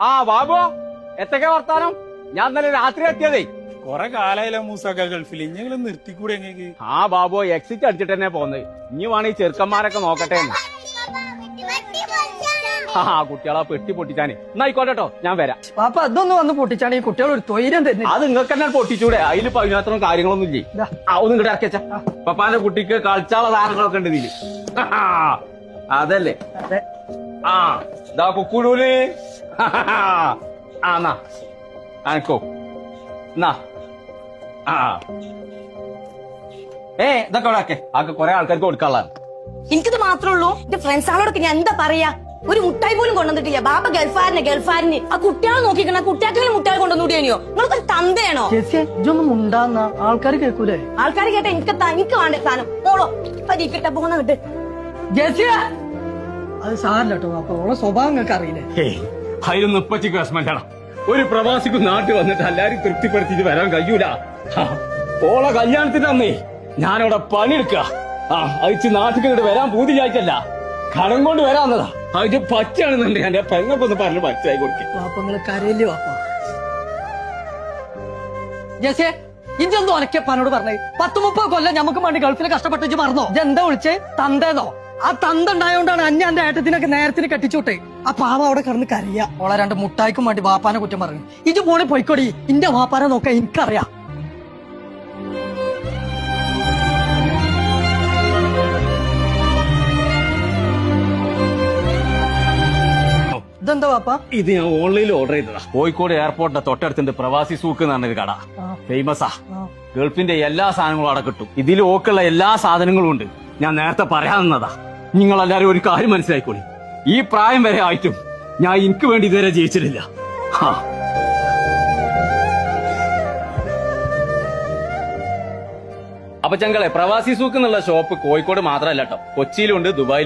ആ ബാബു എത്തൊക്കെ വർത്താനം? ഞാൻ ഇന്നലെ രാത്രി എത്തിയതേ. കൊറേ കാലായില്ല മൂസാക്ക ഗൾഫിൽ ഇഞ്ഞെങ്കിലും നിർത്തിക്കൂടെ എങ്ങനെ? ആ ബാബു എക്സിറ്റ് അടിച്ചിട്ട് തന്നെ പോന്നത്. ഇനി വേണം ഈ ചെറുക്കന്മാരൊക്കെ നോക്കട്ടെ. ആ കുട്ടികളെ പെട്ടി പൊട്ടിച്ചാന് എന്നായിക്കോട്ടെട്ടോ, ഞാൻ വരാം. പാപ്പ അതൊന്നും വന്ന് പൊട്ടിച്ചാണ് ഈ കുട്ടികൾ ഒരു തൊയിരം തരുന്നത്. അത് നിങ്ങൾക്ക് തന്നെ പൊട്ടിച്ചൂടെ? അതിൽ അതിനകത്രം കാര്യങ്ങളൊന്നും ഇല്ലേ? ഒന്നും ഇങ്ങോട്ട് ഇറക്കിച്ച പപ്പാന്റെ കുട്ടിക്ക് കളിച്ചാള സാധനങ്ങളൊക്കെ ഉണ്ട് ഇതില്. അതല്ലേ ആ ദാ കുക്കുടൂല്. ആ എന്നാ അനക്കോ എന്നാ ഇതൊക്കെ ഇവിടെ ആക്കെ കൊറേ ആൾക്കാർക്ക് കൊടുക്കാനുള്ളതാണ്. എനിക്കിത് മാത്രമേ ഉള്ളൂ. എന്റെ ഫ്രണ്ട്സാളോടൊക്കെ ഞാൻ എന്താ പറയാ? ഒരു മുട്ടായി പോലും കൊണ്ടുവന്നിട്ടില്ല. ബാബ ഗൾഫാരന് ആ കുട്ടികളെ നോക്കിക്കണ കുട്ടിയാക്കെങ്കിലും മുട്ടായി കൊണ്ടുവന്നൂടിയോ? നിങ്ങൾക്കൊരു തന്തയാണോ? ഇതൊന്നും ഉണ്ടാന്ന ആൾക്കാർ കേൾക്കൂലേ? ആൾക്കാർ കേട്ട എനിക്ക് വേണ്ട സാധനം മോളോ പരീക്കട്ടെ പോന്ന വിട്ട്. ജെസിയ അത് സാരല്ല കേട്ടോ. അപ്പൊ ഓളെ സ്വഭാവം നിങ്ങൾക്ക് അറിയില്ലേ? അതിലൊന്നും ഇപ്പച്ചിക്ക് വിഷമല്ലാണ്. ഒരു പ്രവാസിക്ക് നാട്ടിൽ വന്നിട്ട് എല്ലാരും തൃപ്തിപ്പെടുത്തിട്ട് വരാൻ കഴിയൂല. ഓളെ കല്യാണത്തിന്റെ അന്നേ ഞാനവിടെ പണിയെടുക്ക. അയച്ച് നാട്ടിൽ വരാൻ പൂതിയായിട്ടല്ല, കടം കൊണ്ട് വരാന്നതാ. അതിന്റെ പച്ചാണെന്നുണ്ട് എന്റെ പെങ്ങൾക്കൊന്ന് പറഞ്ഞ് പച്ചായി കൊടുക്കും. വാപ്പങ്ങള് കരയില്ലേ വാപ്പ? ജെസിയെ ഇതൊന്നും ഒനക്കപ്പാനോട് പറഞ്ഞേ. 10-30 കൊല്ലം ഞമ്മക്ക് വേണ്ടി ഗൾഫിൽ കഷ്ടപ്പെട്ടിച്ച് മറന്നോ? ഇതെന്താ വിളിച്ചേ? തന്തേന്നോ? ആ തന്ത ഉണ്ടായോണ്ടാണ് അന്റെ ഏട്ടത്തിനൊക്കെ നേരത്തിന് കെട്ടിച്ചോട്ടെ. ആ പാവ അവിടെ കിടന്ന് കരയ. ഓളെ 2 മുട്ടായിക്കും വേണ്ടി വാപ്പാനെ കുറ്റം പറഞ്ഞു. ഇത് പോണെ പോയിക്കോടി. ഇന്റെ വാപ്പാനെ നോക്കാൻ എനിക്കറിയാം. ഇതെന്താ വാപ്പ? ഇത് ഞാൻ ഓൺലൈനിൽ ഓർഡർ ചെയ്തതാ. കോഴിക്കോട് എയർപോർട്ടിന്റെ തൊട്ടടുത്തുണ്ട് പ്രവാസി സൂക്ക് എന്ന് പറഞ്ഞൊരു കട. ഫേമസാ. ഗൾഫിന്റെ എല്ലാ സാധനങ്ങളും അവിടെ കിട്ടും. ഇതിൽ ഓക്കുള്ള എല്ലാ സാധനങ്ങളും ഉണ്ട്. ഞാൻ നേരത്തെ പറയാവുന്നതാ. നിങ്ങളെല്ലാരും ഒരു കാര്യം മനസ്സിലായിക്കോളി. ഈ പ്രായം വരെ ആയിട്ടും ഞാൻ എനിക്ക് വേണ്ടി ഇതുവരെ ജയിച്ചിട്ടില്ല. അപ്പൊ ചങ്കളെ പ്രവാസി സൂക്ക് എന്നുള്ള ഷോപ്പ് കോഴിക്കോട് മാത്രമല്ല കേട്ടോ, കൊച്ചിയിലുണ്ട്, ദുബായിലും.